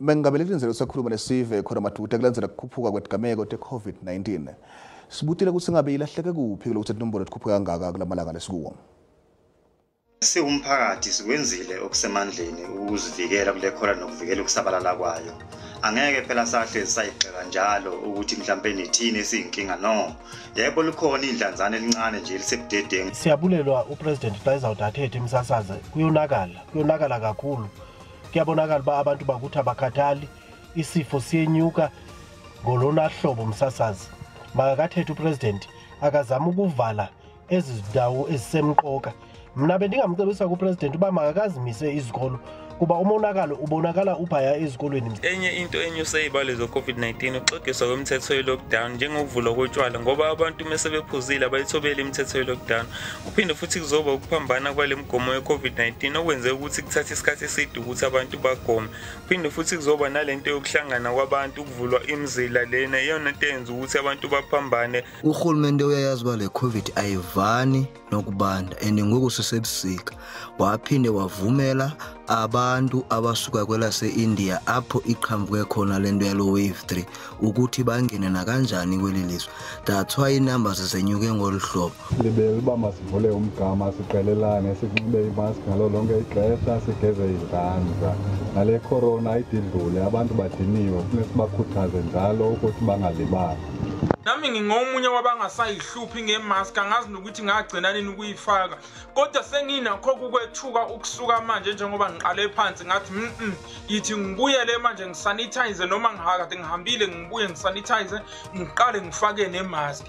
Mengabeleki indlela usakhuluma nesive khona madude kulandzela kukhuphuka kwetigameko te-COVID-19. Sibutile ukuthi ngabe ilahleke kuphi lokuthi inombolo ekhuphuka kangaka kulamalanga lesikuwo. Siwumphakathi sikwenzile okusemandleni ukuzivikela kule khona nokuvikela ukusabalala kwayo. Angeke phela sahle sayigxeka njalo ukuthi mhlambe nithini esiyinkinga no. Yebo likhona idlanzana elincane nje lisebudedeni. Siyabulelwa uPresident Dayizawudathethe imsasaze kuyonakala kakhulu. Kuyabonakala ba abantu bakuthi abakhathali isifo siyenyuka ngolona hlobo msasazi. Makakathethe uPresident akazama ukuvala ezizindawo ezisemqoka. Mina bendingamcebisa kuPresident uba makakazimise izikolo kuba umonakalo ubonakala uphaya ezikolweni. Enye into enyuse ibale zo COVID-19 uxogiswa kwemthetho ye-lockdown njengokuvulwa kotshwala ngoba abantu mesebephuzile abayithobela imithetho ye-lockdown. Kuphinde futhi kuzoba ukuphambana kwale mgomo ye-COVID-19 okwenze ukuthi kuthathe isikhathi eside ukuthi abantu bagome. Kuphinde futhi kuzoba nalento yokuhlangana kwabantu ukuvulwa imizila lena iyona into eyenza ukuthi abantu baphambane. Uhulumende uyayazi ba le COVID ayivani nokubanda ngoku sisebusika waphinde wavumela abantu abasuka kwelase India apho iqhamuke khona lento yalo wave 3 ukuthi bangene na kanjani kwelilizwe. That's why inumbers zenyuke ngolhlobo. Libele uba masivule umgama siqelelane sikunxibe imask ngalo lonke ixesha sigeze izandla. Nale corona ayididlule abantu badiniwe kufanele sibakhuthaze njalo ukuthi bangalibali. Nami ngingomunye wabangasayihluphi ngemask angazi nokuthi ngagcina nini ukuyifaka kodwa senginakho ukwethuka ukusuka manje njengoba ngiqale phansi ngathi yithi ngibuyele manje ngisanitize noma ngihakade ngihambile ngibuye ngisanitize ngiqale ngifake nemask.